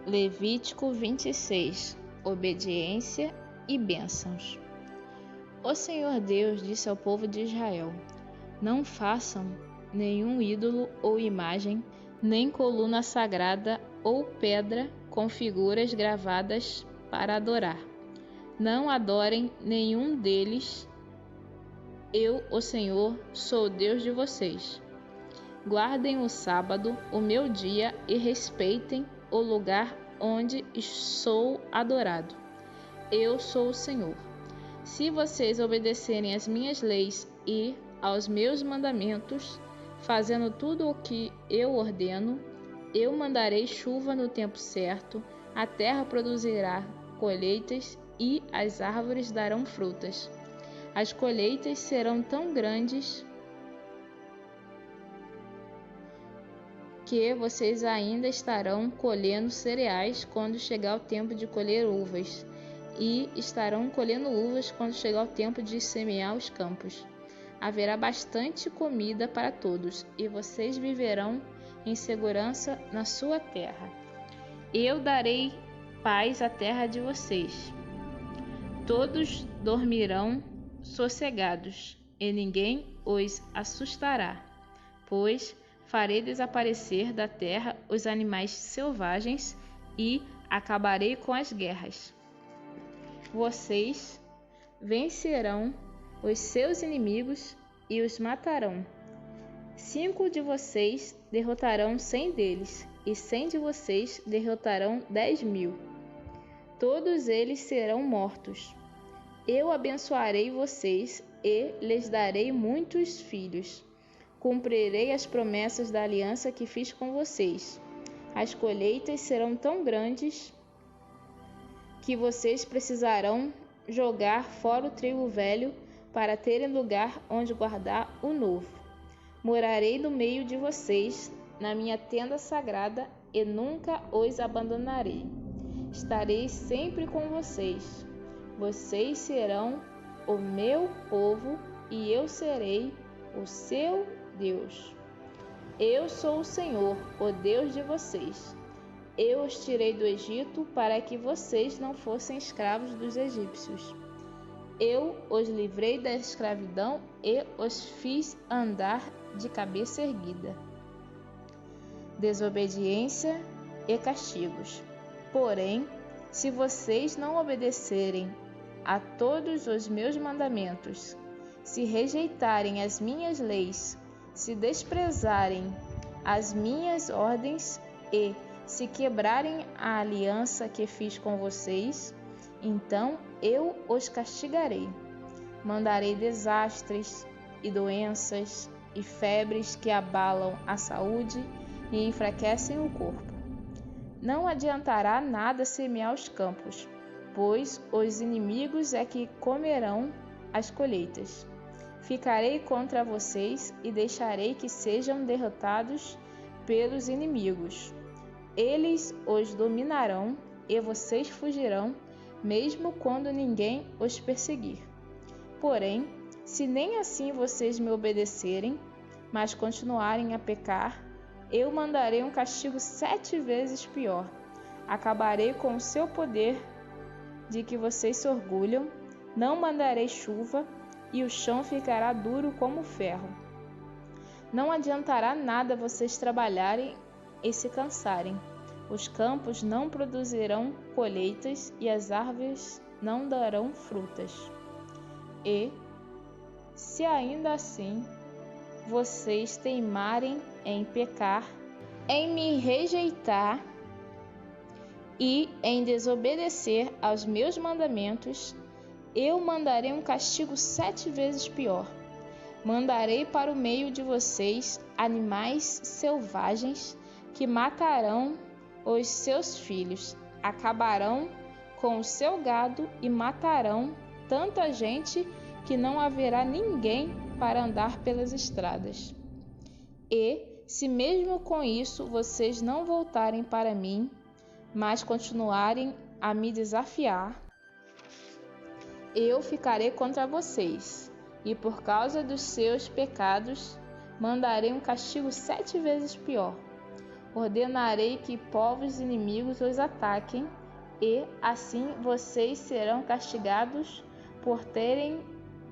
Levítico 26. Obediência e bênçãos. O Senhor Deus disse ao povo de Israel: não façam nenhum ídolo ou imagem, nem coluna sagrada ou pedra com figuras gravadas para adorar. Não adorem nenhum deles. Eu, o Senhor, sou o Deus de vocês. Guardem o sábado, o meu dia, e respeitem o lugar onde sou adorado. Eu sou o Senhor. Se vocês obedecerem às minhas leis e aos meus mandamentos, fazendo tudo o que eu ordeno, eu mandarei chuva no tempo certo, a terra produzirá colheitas e as árvores darão frutas. As colheitas serão tão grandes que vocês ainda estarão colhendo cereais quando chegar o tempo de colher uvas, e estarão colhendo uvas quando chegar o tempo de semear os campos. Haverá bastante comida para todos, e vocês viverão em segurança na sua terra. Eu darei paz à terra de vocês. Todos dormirão sossegados, e ninguém os assustará, pois farei desaparecer da terra os animais selvagens e acabarei com as guerras. Vocês vencerão os seus inimigos e os matarão. 5 de vocês derrotarão 100 deles, e 100 de vocês derrotarão 10.000. Todos eles serão mortos. Eu abençoarei vocês e lhes darei muitos filhos. Cumprirei as promessas da aliança que fiz com vocês. As colheitas serão tão grandes que vocês precisarão jogar fora o trigo velho para terem lugar onde guardar o novo. Morarei no meio de vocês, na minha tenda sagrada, e nunca os abandonarei. Estarei sempre com vocês. Vocês serão o meu povo e eu serei o seu Deus. Eu sou o Senhor, o Deus de vocês. Eu os tirei do Egito para que vocês não fossem escravos dos egípcios. Eu os livrei da escravidão e os fiz andar de cabeça erguida. Desobediência e castigos. Porém, se vocês não obedecerem a todos os meus mandamentos, se rejeitarem as minhas leis, se desprezarem as minhas ordens e se quebrarem a aliança que fiz com vocês, então eu os castigarei. Mandarei desastres e doenças e febres que abalam a saúde e enfraquecem o corpo. Não adiantará nada semear os campos, pois os inimigos é que comerão as colheitas. Ficarei contra vocês e deixarei que sejam derrotados pelos inimigos. Eles os dominarão e vocês fugirão, mesmo quando ninguém os perseguir. Porém, se nem assim vocês me obedecerem, mas continuarem a pecar, eu mandarei um castigo 7 vezes pior. Acabarei com o seu poder de que vocês se orgulham, não mandarei chuva, e o chão ficará duro como ferro. Não adiantará nada vocês trabalharem e se cansarem. Os campos não produzirão colheitas e as árvores não darão frutas. E, se ainda assim vocês teimarem em pecar, em me rejeitar e em desobedecer aos meus mandamentos, eu mandarei um castigo 7 vezes pior. Mandarei para o meio de vocês animais selvagens que matarão os seus filhos, acabarão com o seu gado e matarão tanta gente que não haverá ninguém para andar pelas estradas. E, se mesmo com isso vocês não voltarem para mim, mas continuarem a me desafiar, eu ficarei contra vocês, e por causa dos seus pecados, mandarei um castigo 7 vezes pior. ordenarei que povos inimigos os ataquem, e assim vocês serão castigados por terem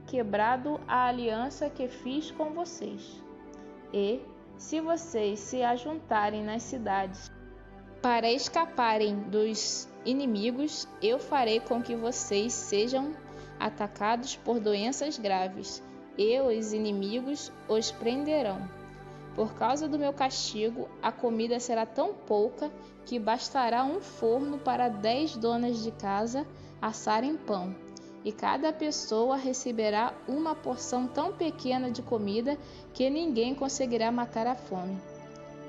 quebrado a aliança que fiz com vocês. E, se vocês se ajuntarem nas cidades para escaparem dos inimigos, eu farei com que vocês sejam atacados por doenças graves, e os inimigos os prenderão. Por causa do meu castigo, a comida será tão pouca que bastará um forno para 10 donas de casa assarem pão, e cada pessoa receberá uma porção tão pequena de comida que ninguém conseguirá matar a fome.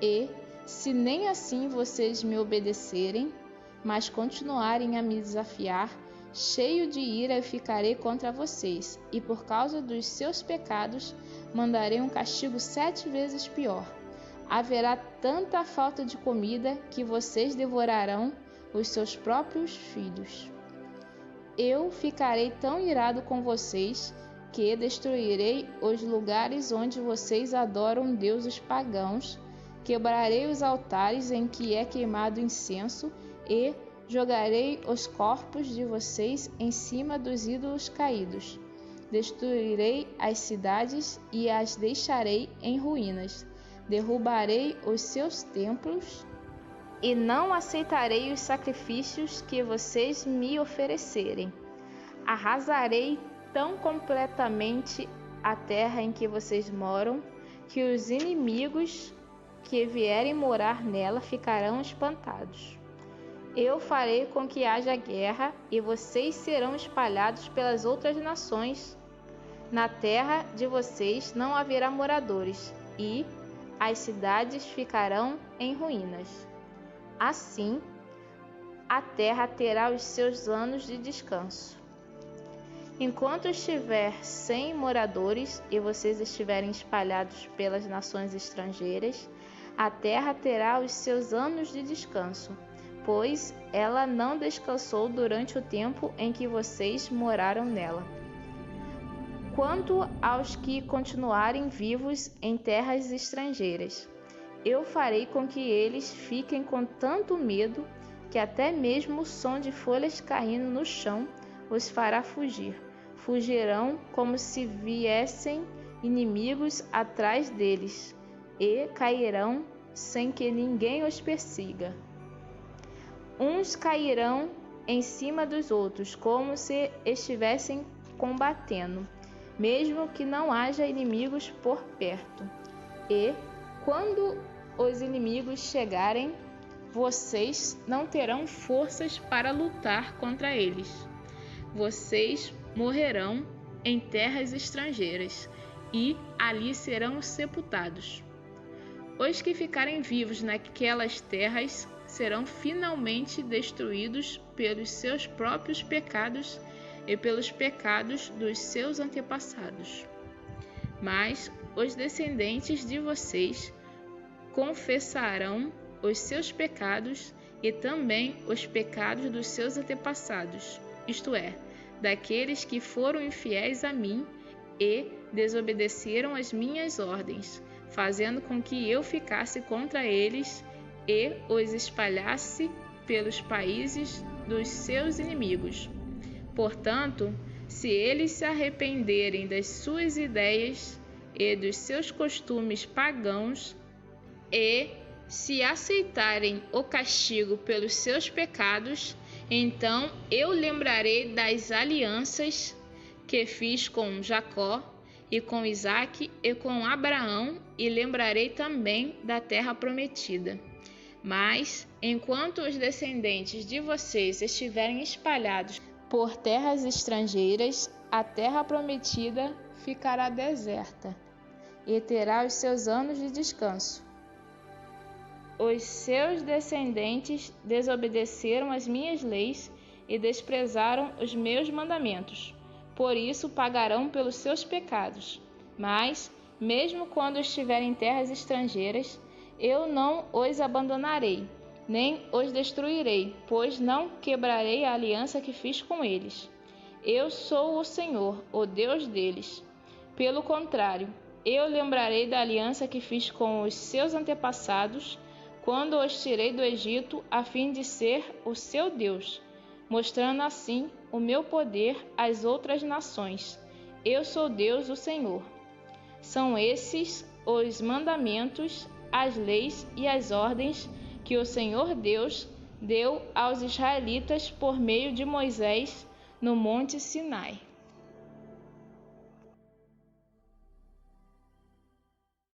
E, se nem assim vocês me obedecerem, mas continuarem a me desafiar, cheio de ira eu ficarei contra vocês, e por causa dos seus pecados mandarei um castigo 7 vezes pior. Haverá tanta falta de comida que vocês devorarão os seus próprios filhos. Eu ficarei tão irado com vocês que destruirei os lugares onde vocês adoram deuses pagãos, quebrarei os altares em que é queimado incenso e jogarei os corpos de vocês em cima dos ídolos caídos. Destruirei as cidades e as deixarei em ruínas. Derrubarei os seus templos e não aceitarei os sacrifícios que vocês me oferecerem. Arrasarei tão completamente a terra em que vocês moram que os inimigos que vierem morar nela ficarão espantados. Eu farei com que haja guerra e vocês serão espalhados pelas outras nações. Na terra de vocês não haverá moradores e as cidades ficarão em ruínas. Assim, a terra terá os seus anos de descanso. Enquanto estiver sem moradores e vocês estiverem espalhados pelas nações estrangeiras, a terra terá os seus anos de descanso, pois ela não descansou durante o tempo em que vocês moraram nela. Quanto aos que continuarem vivos em terras estrangeiras, eu farei com que eles fiquem com tanto medo que até mesmo o som de folhas caindo no chão os fará fugir. Fugirão como se viessem inimigos atrás deles e cairão sem que ninguém os persiga. Uns cairão em cima dos outros como se estivessem combatendo, mesmo que não haja inimigos por perto. E, quando os inimigos chegarem, vocês não terão forças para lutar contra eles. Vocês morrerão em terras estrangeiras e ali serão sepultados. Os que ficarem vivos naquelas terras serão finalmente destruídos pelos seus próprios pecados e pelos pecados dos seus antepassados. Mas os descendentes de vocês confessarão os seus pecados e também os pecados dos seus antepassados, isto é, daqueles que foram infiéis a mim e desobedeceram as minhas ordens, fazendo com que eu ficasse contra eles e os espalhasse pelos países dos seus inimigos. Portanto, se eles se arrependerem das suas ideias e dos seus costumes pagãos e se aceitarem o castigo pelos seus pecados, então eu lembrarei das alianças que fiz com Jacó e com Isaque e com Abraão, e lembrarei também da terra prometida. Mas, enquanto os descendentes de vocês estiverem espalhados por terras estrangeiras, a terra prometida ficará deserta e terá os seus anos de descanso. Os seus descendentes desobedeceram as minhas leis e desprezaram os meus mandamentos. Por isso pagarão pelos seus pecados. Mas, mesmo quando estiverem em terras estrangeiras, eu não os abandonarei, nem os destruirei, pois não quebrarei a aliança que fiz com eles. Eu sou o Senhor, o Deus deles. Pelo contrário, eu lembrarei da aliança que fiz com os seus antepassados, quando os tirei do Egito, a fim de ser o seu Deus, mostrando assim o meu poder às outras nações. Eu sou Deus, o Senhor. São esses os mandamentos, as leis e as ordens que o Senhor Deus deu aos israelitas por meio de Moisés no Monte Sinai.